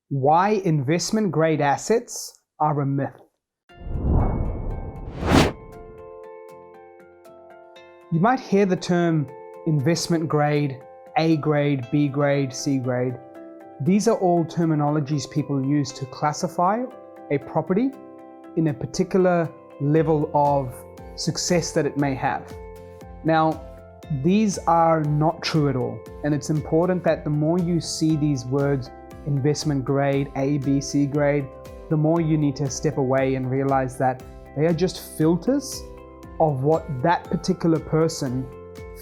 Why investment grade assets are a myth. You might hear the term investment grade, A grade, B grade, C grade. These are all terminologies people use to classify a property in a particular level of success that it may have. Now, these are not true at all, and it's important that the more you see these words, investment grade, A, B, C grade, the more you need to step away and realize that they are just filters of what that particular person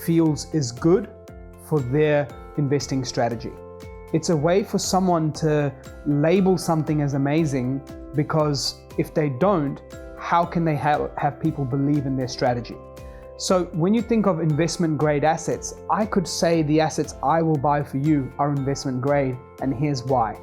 feels is good for their investing strategy. It's a way for someone to label something as amazing, because if they don't, how can they have people believe in their strategy? So when you think of investment grade assets, I could say the assets I will buy for you are investment grade, and here's why.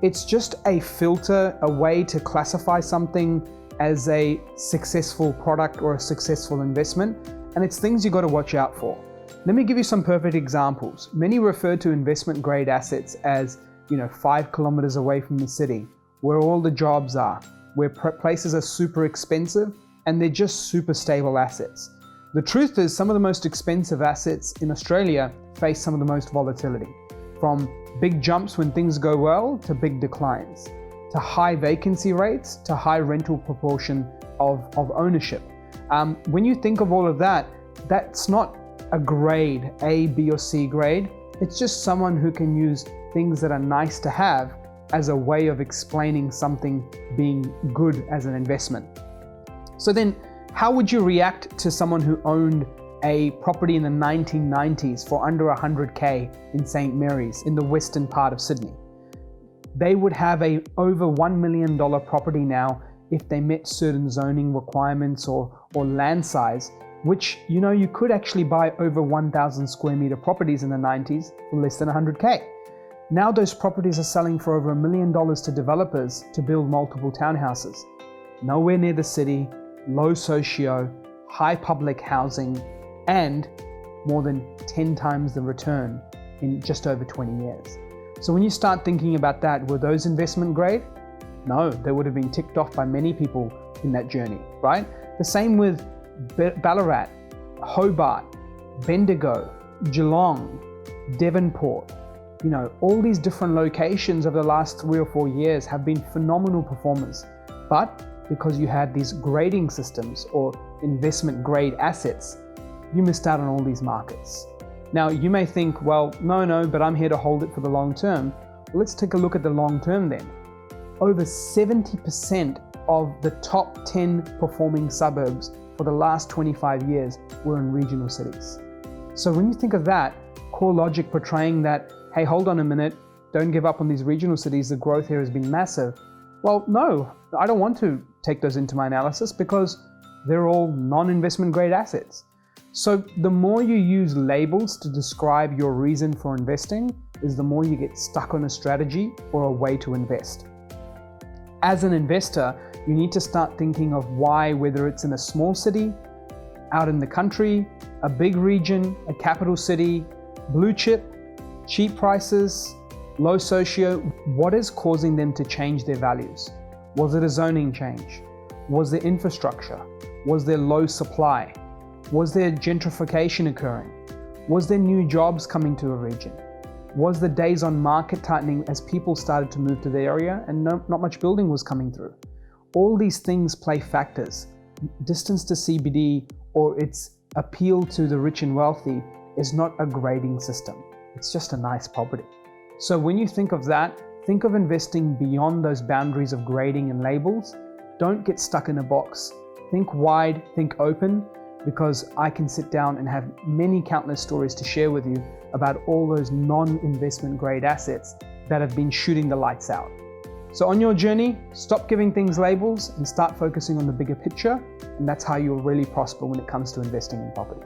It's just a filter, a way to classify something as a successful product or a successful investment, and it's things you got to watch out for. Let me give you some perfect examples. Many refer to investment grade assets as, 5 kilometers away from the city, where all the jobs are, where places are super expensive, and they're just super stable assets. The truth is, some of the most expensive assets in Australia face some of the most volatility, from big jumps when things go well to big declines, to high vacancy rates, to high rental proportion of ownership. When you think of all of that, that's not a grade, A, B, or C grade. It's just someone who can use things that are nice to have as a way of explaining something being good as an investment. So then, how would you react to someone who owned a property in the 1990s for under 100K in St. Mary's in the western part of Sydney? They would have a over $1 million property now if they met certain zoning requirements or land size, which you could actually buy over 1,000 square meter properties in the 90s for less than 100K. Now those properties are selling for over $1 million to developers to build multiple townhouses. Nowhere near the city, low socio, high public housing, and more than 10 times the return in just over 20 years. So when you start thinking about that, were those investment grade? No, they would have been ticked off by many people in that journey, right? The same with Ballarat, Hobart, Bendigo, Geelong, Devonport. All these different locations over the last 3 or 4 years have been phenomenal performers. But because you had these grading systems or investment grade assets, you missed out on all these markets. Now you may think, well, no, but I'm here to hold it for the long term. Well, let's take a look at the long term then. Over 70% of the top 10 performing suburbs for the last 25 years were in regional cities. So when you think of that, core logic portraying that, hey, hold on a minute, don't give up on these regional cities, the growth here has been massive. Well, no, I don't want to take those into my analysis because they're all non-investment grade assets. So the more you use labels to describe your reason for investing is the more you get stuck on a strategy or a way to invest. As an investor, you need to start thinking of why, whether it's in a small city, out in the country, a big region, a capital city, blue chip, cheap prices, low socio, what is causing them to change their values? Was it a zoning change? Was there infrastructure? Was there low supply? Was there gentrification occurring? Was there new jobs coming to a region? Was the days on market tightening as people started to move to the area and not much building was coming through? All these things play factors. Distance to CBD or its appeal to the rich and wealthy is not a grading system. It's just a nice property. So when you think of that, think of investing beyond those boundaries of grading and labels. Don't get stuck in a box. Think wide, think open, because I can sit down and have many countless stories to share with you about all those non-investment grade assets that have been shooting the lights out. So on your journey, stop giving things labels and start focusing on the bigger picture, and that's how you'll really prosper when it comes to investing in property.